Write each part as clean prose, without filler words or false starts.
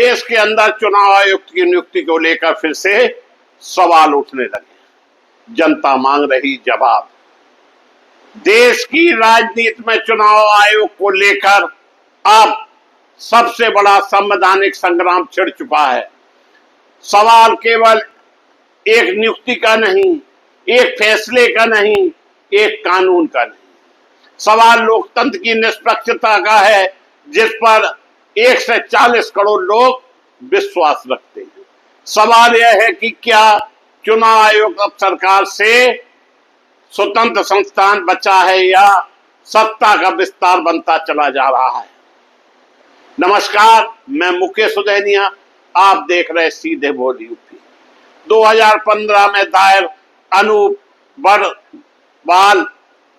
देश के अंदर चुनाव आयुक्त की नियुक्ति को लेकर फिर से सवाल उठने लगे। जनता मांग रही जवाब। देश की राजनीति में चुनाव आयोग को लेकर अब सबसे बड़ा संवैधानिक संग्राम छिड़ चुका है। सवाल केवल एक नियुक्ति का नहीं, एक फैसले का नहीं, एक कानून का नहीं। सवाल लोकतंत्र की निष्पक्षता का है, जिस पर 1 से 40 करोड़ लोग विश्वास रखते हैं। सवाल यह है कि क्या चुनाव आयोग अब सरकार से स्वतंत्र संस्थान बचा है या सत्ता का विस्तार बनता चला जा रहा है। नमस्कार, मैं मुकेश उदैनिया, आप देख रहे सीधे बोल यूपी। 2015 में दायर अनूप बड़वाल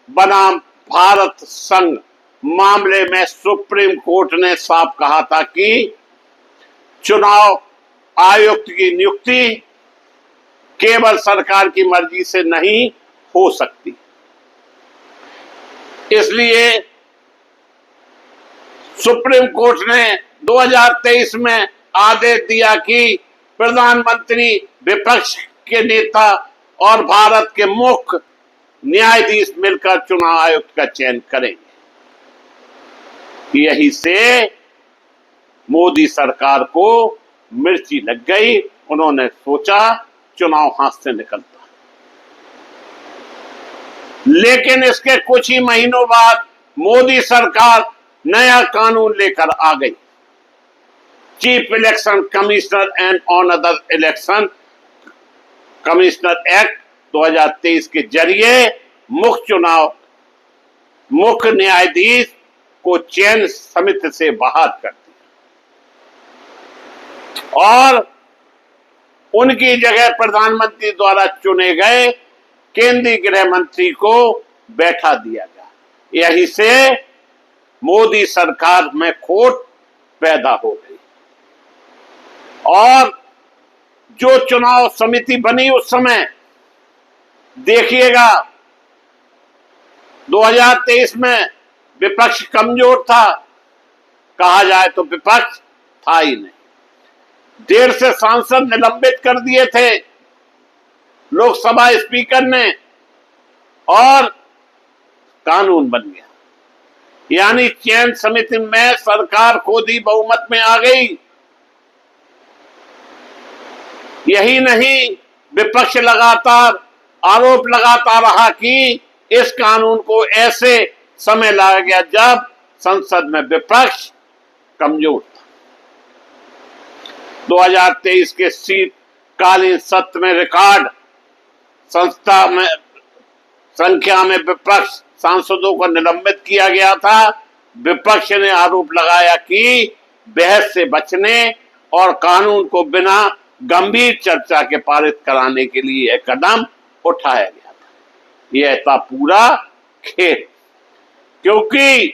बनाम भारत संघ मामले में सुप्रीम कोर्ट ने साफ कहा था कि चुनाव आयुक्त की नियुक्ति केवल सरकार की मर्जी से नहीं हो सकती। इसलिए सुप्रीम कोर्ट ने 2023 में आदेश दिया कि प्रधानमंत्री, विपक्ष के नेता और भारत के मुख्य न्यायाधीश मिलकर चुनाव आयुक्त का चयन करेंगे। यही से मोदी सरकार को मिर्ची लग गई। उन्होंने सोचा चुनाव हाथ से निकलता। लेकिन इसके कुछ ही महीनों बाद मोदी सरकार नया कानून लेकर आ गई। Chief election commissioner and on other election commissioner act 2023 के जरिए मुख्य न्यायाधीश को चयन समिति से बाहर कर दिया और उनकी जगह प्रधानमंत्री द्वारा चुने गए केंद्रीय गृह मंत्री को बैठा दिया गया। यही से मोदी सरकार में खोट पैदा हो गई और जो चुनाव समिति बनी उस समय देखिएगा 2023 में विपक्ष कमजोर था, कहा जाए तो विपक्ष था ही नहीं। 1.5 से सांसद निलंबित कर दिए थे लोकसभा स्पीकर ने और कानून बन गया। यानी चयन समिति में सरकार खुद ही बहुमत में आ गई। यही नहीं, विपक्ष लगातार आरोप लगाता रहा कि इस कानून को ऐसे समय लाया गया जब संसद में विपक्ष कमजोर था। 2023 के शीतकालीन सत्र में रिकॉर्ड संख्या में विपक्ष सांसदों को निलंबित किया गया था। विपक्ष ने आरोप लगाया कि बहस से बचने और कानून को बिना गंभीर चर्चा के पारित कराने के लिए यह कदम उठाया गया था। यह था पूरा खेल, क्योंकि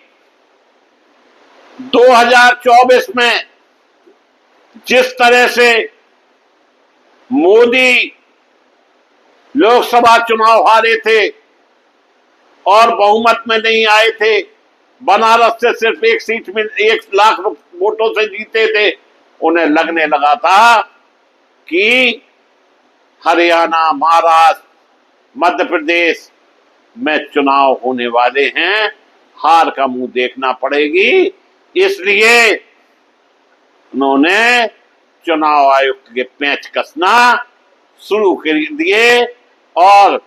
2024 में जिस तरह से मोदी लोकसभा चुनाव हारे थे और बहुमत में नहीं आए थे, बनारस से सिर्फ 1 सीट में 1 लाख वोटों से जीते थे, उन्हें लगने लगा था कि हरियाणा, महाराष्ट्र, मध्य प्रदेश में चुनाव होने वाले हैं, हार का मुंह देखना पड़ेगी। इसलिए उन्होंने चुनाव आयुक्त के पेंच कसना शुरू कर दिए और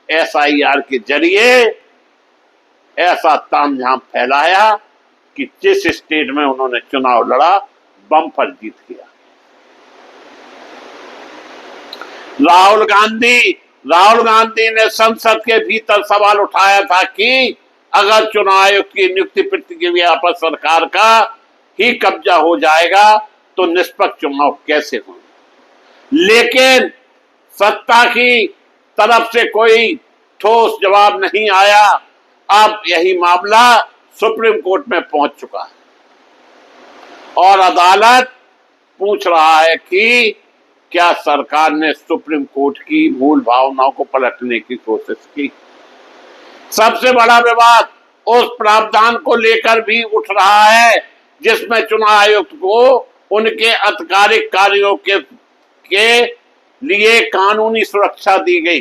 SIR के जरिए ऐसा तामझाम फैलाया कि जिस स्टेट में उन्होंने चुनाव लड़ा बम्पर जीत गया। राहुल गांधी ने संसद के भीतर सवाल उठाया था कि अगर चुनाव आयोग की नियुक्ति प्रक्रिया पर सरकार का ही कब्जा हो जाएगा तो निष्पक्ष चुनाव कैसे होंगे। लेकिन सत्ता की तरफ से कोई ठोस जवाब नहीं आया। अब यही मामला सुप्रीम कोर्ट में पहुंच चुका है और अदालत पूछ रहा है कि क्या सरकार ने सुप्रीम कोर्ट की मूल भावनाओं को पलटने की कोशिश की। सबसे बड़ा विवाद उस प्रावधान को लेकर भी उठ रहा है जिसमें चुनाव आयुक्त को उनके आधिकारिक कार्यों के लिए कानूनी सुरक्षा दी गई।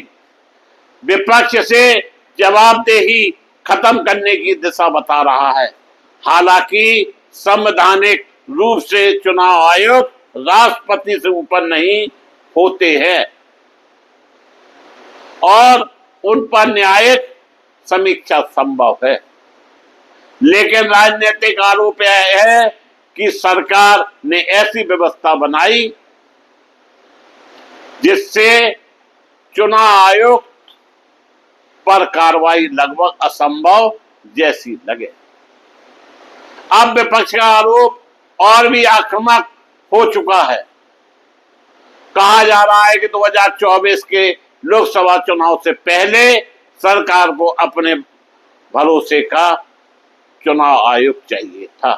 विपक्ष से जवाबदेही खत्म करने की दिशा बता रहा है। हालांकि संवैधानिक रूप से चुनाव आयोग राष्ट्रपति से ऊपर नहीं होते हैं और उन पर न्यायिक समीक्षा संभव है, लेकिन राजनीतिक आरोप यह है कि सरकार ने ऐसी व्यवस्था बनाई जिससे चुनाव आयोग पर कार्रवाई लगभग असंभव जैसी लगे। अब विपक्ष का आरोप और भी आक्रामक हो चुका है। कहा जा रहा है कि 2024 के लोकसभा चुनाव से पहले सरकार को अपने भरोसे का चुनाव आयोग चाहिए था,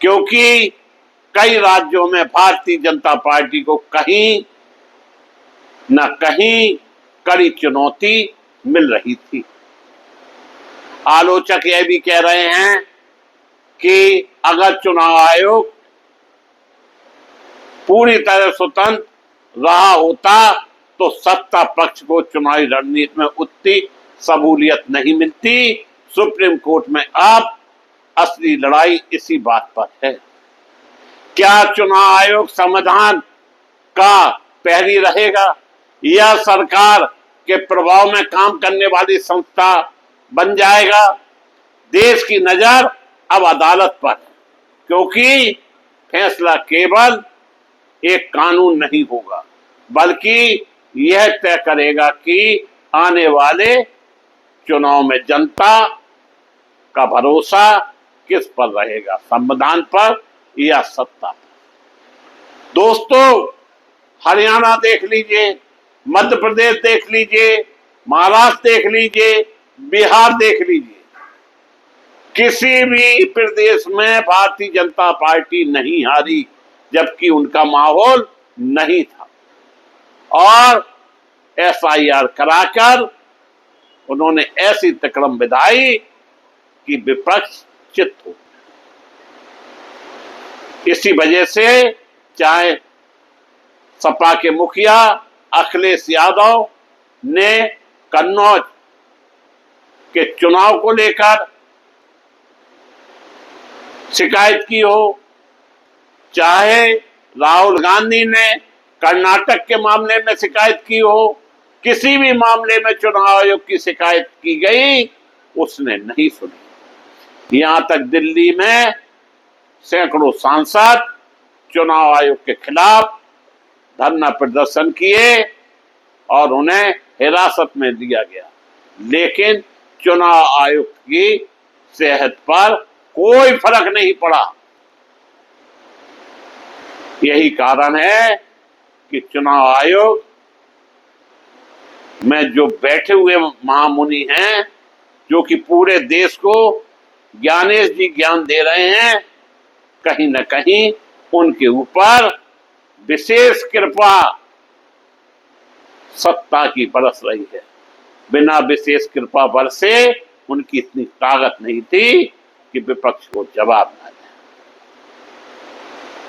क्योंकि कई राज्यों में भारतीय जनता पार्टी को कहीं न कहीं कड़ी चुनौती मिल रही थी। आलोचक यह भी कह रहे हैं कि अगर चुनाव आयोग पूरी तरह स्वतंत्र रहा होता तो सत्ता पक्ष को चुनावी रणनीति में उतनी सहूलियत नहीं मिलती। सुप्रीम कोर्ट में अब असली लड़ाई इसी बात पर है। क्या चुनाव आयोग संविधान का प्रहरी रहेगा या सरकार के प्रभाव में काम करने वाली संस्था बन जाएगा? देश की नजर अब अदालत पर है, क्योंकि फैसला केवल एक कानून नहीं होगा, बल्कि यह तय करेगा कि आने वाले चुनाव में जनता का भरोसा किस पर रहेगा, संविधान पर या सत्ता पर। दोस्तों, हरियाणा देख लीजिए, मध्य प्रदेश देख लीजिए, महाराष्ट्र देख लीजिए, बिहार देख लीजिए, किसी भी प्रदेश में भारतीय जनता पार्टी नहीं हारी, जबकि उनका माहौल नहीं था और एसआईआर कराकर उन्होंने ऐसी तकड़म बिधाई कि विपक्ष चित्त हो। इसी वजह से चाहे सपा के मुखिया अखिलेश यादव ने कन्नौज के चुनाव को लेकर शिकायत की हो, चाहे राहुल गांधी ने कर्नाटक के मामले में शिकायत की हो, किसी भी मामले में चुनाव आयोग की शिकायत की गई, उसने नहीं सुनी। यहां तक दिल्ली में सैकड़ों सांसद चुनाव आयोग के खिलाफ धरना प्रदर्शन किए और उन्हें हिरासत में लिया गया, लेकिन चुनाव आयोग की सेहत पर कोई फर्क नहीं पड़ा। यही कारण है कि चुनाव आयोग में जो बैठे हुए महामुनि हैं, जो कि पूरे देश को ज्ञानेश जी ज्ञान दे रहे हैं, कहीं न कहीं उनके ऊपर विशेष कृपा सत्ता की बरस रही है। बिना विशेष कृपा बरसे उनकी इतनी ताकत नहीं थी कि विपक्ष को जवाब न दे।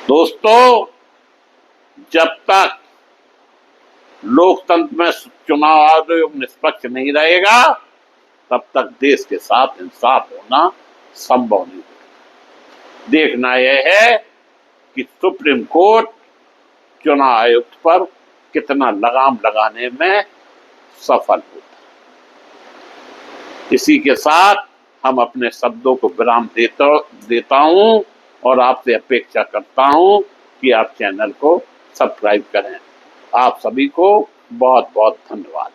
दोस्तों, जब तक लोकतंत्र में चुनाव आयोग निष्पक्ष नहीं रहेगा, तब तक देश के साथ इंसाफ होना संभव नहीं होगा। देखना यह है कि सुप्रीम कोर्ट चुनाव आयोग पर कितना लगाम लगाने में सफल होता है। इसी के साथ हम अपने शब्दों को विराम देता हूं और आपसे अपेक्षा करता हूं कि आप चैनल को सब्सक्राइब करें। आप सभी को बहुत बहुत धन्यवाद।